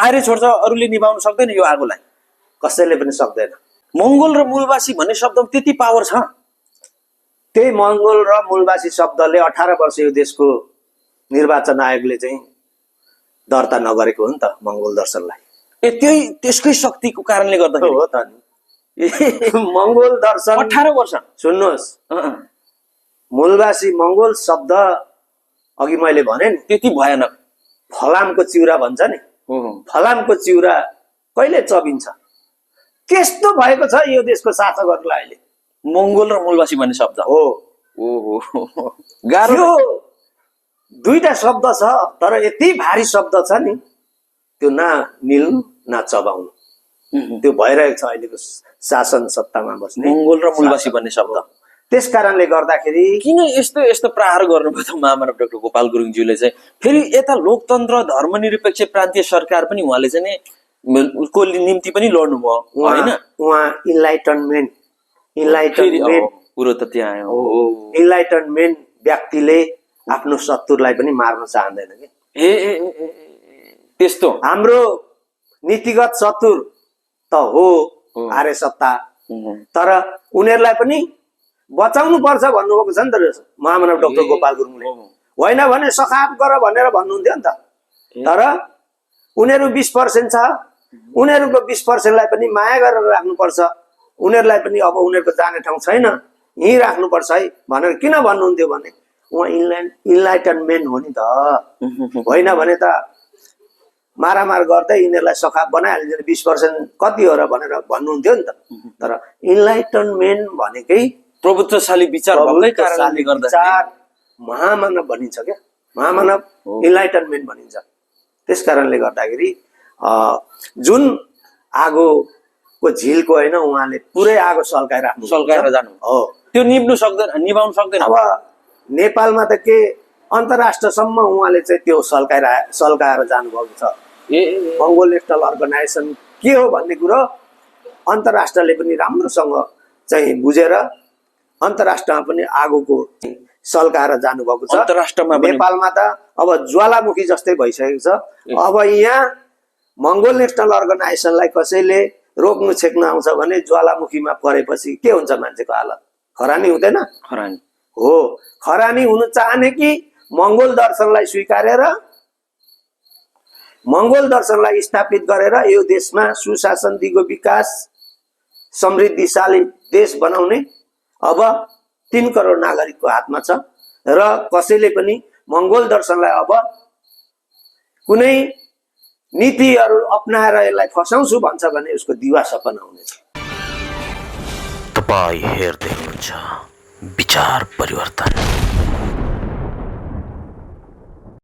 आएर छोड्छ, अरूले निभाउन सक्दैन यो आगोलाई, कसैले पनि सक्दैन। मंगोल र मूलवासी भन्ने शब्दमा त्यति पावर छ। त्यही मंगोल र मूलवासी शब्दले 18 वर्ष यो देशको निर्वाचन आयोगले चाहिँ दर्ता नगरेको हो नि त मंगोल दर्शनलाई। त्यही त्यसकै शक्तिको कारणले गर्दाखेरि हो त नि। मंगोल दर्शन 18 वर्ष। सुन्नुहोस्, मूलवासी मंगोल शब्द अघि मैले भने नि त्यति भयानक। फलामको चिउरा भन्छ नि, फलामको चिउरा कहिले चबिन्छ त्यस्तो भएको छ यो देशको शासकहरूलाई अहिले। मंगोल र मूलवासी भन्ने शब्द हो। ओहो, गाह्रो। यो दुईटा शब्द छ तर यति भारी शब्द छ नि, त्यो ना मिल्नु ना चबाउनु, त्यो भइरहेको छ अहिलेको शासन सत्तामा बस्ने मंगोल र मूलवासी भन्ने शब्द। त्यस कारणले गर्दाखेरि किन यस्तो यस्तो प्रहार गर्नुभयो त महामानव डाक्टर गोपाल गुरुङज्यूले चाहिँ? फेरि यता लोकतन्त्र धर्मनिरपेक्ष प्रान्तीय सरकार पनि उहाँले चाहिँ नि को निम्ति पनि लड्नुभयो हैन? उहाँ इन्लाइटनमेन्ट कुरो त त्यहाँ आयो। इन्लाइटनमेन्ट व्यक्तिले आफ्नो शत्रुलाई पनि मार्न चाहँदैन कि। त्यस्तो हाम्रो नीतिगत शत्रु त हो आर्य सत्ता, तर उनीहरूलाई पनि बचाउनु पर्छ भन्नुभएको छ नि त महामानव डाक्टर गोपाल गुरुङले। होइन भने सखाप गर भनेर भन्नुहुन्थ्यो नि त। तर उनीहरू 20% छ, उनीहरूको 20%लाई पनि माया गरेर राख्नुपर्छ, उनीहरूलाई पनि अब उनीहरूको जाने ठाउँ छैन यहीँ राख्नुपर्छ है भनेर किन भन्नुहुन्थ्यो भने उहाँ इन्लाइटनमेन्ट हो नि त। होइन भने त मारामार गर्दै यिनीहरूलाई सखाप बनाइहालिन्छ, 20% कति हो र भनेर भन्नुहुन्थ्यो नि त। तर इन्लाइटनमेन्ट भनेकै प्रभुत्वशाली विचार भएकै कारणले गर्दा महामानव भनिन्छ क्या, महामानव इन्लाइटनमेन्ट भनिन्छ। त्यस कारणले गर्दाखेरि जुन आगोको झिलको होइन उहाँले पुरै आगो सल्काएर जानु हो, त्यो निभाउन सक्दैन। अब नेपालमा त के अन्तर्राष्ट्रसम्म उहाँले चाहिँ त्यो सल्काएर जानुभएको छ। मंगोल नेसनल अर्गनाइजेसन के हो भन्ने कुरो अन्तर्राष्ट्रले पनि राम्रोसँग चाहिँ बुझेर अन्तर्राष्ट्रमा पनि आगोको सल्काएर जानुभएको छ। अन्तर्राष्ट्रमा नेपालमा त अब ज्वालामुखी जस्तै भइसकेको छ। अब यहाँ मंगोल नेसनल अर्गनाइजेसनलाई कसैले रोक्नु छेक्नु आउँछ भने ज्वालामुखीमा परेपछि के हुन्छ मान्छेको हालत? खरानी हुँदैन? खरानी हो। खरानी हुनु चाहने कि मंगोल दर्शनलाई स्वीकारेर मंगोल दर्शनलाई स्थापित गरेर यो देशमा सुशासन दिगो विकास समृद्धिशाली देश बनाउने अब 3 करोड नागरिकको हातमा छ र कसैले पनि मंगोल दर्शनलाई अब कुनै नीतिहरू अपनाएर यसलाई फसाउँछु भन्छ भने उसको दिवा सपना हुनेछ। तपाई हेर्दै हुनुहुन्छ विचार परिवर्तन।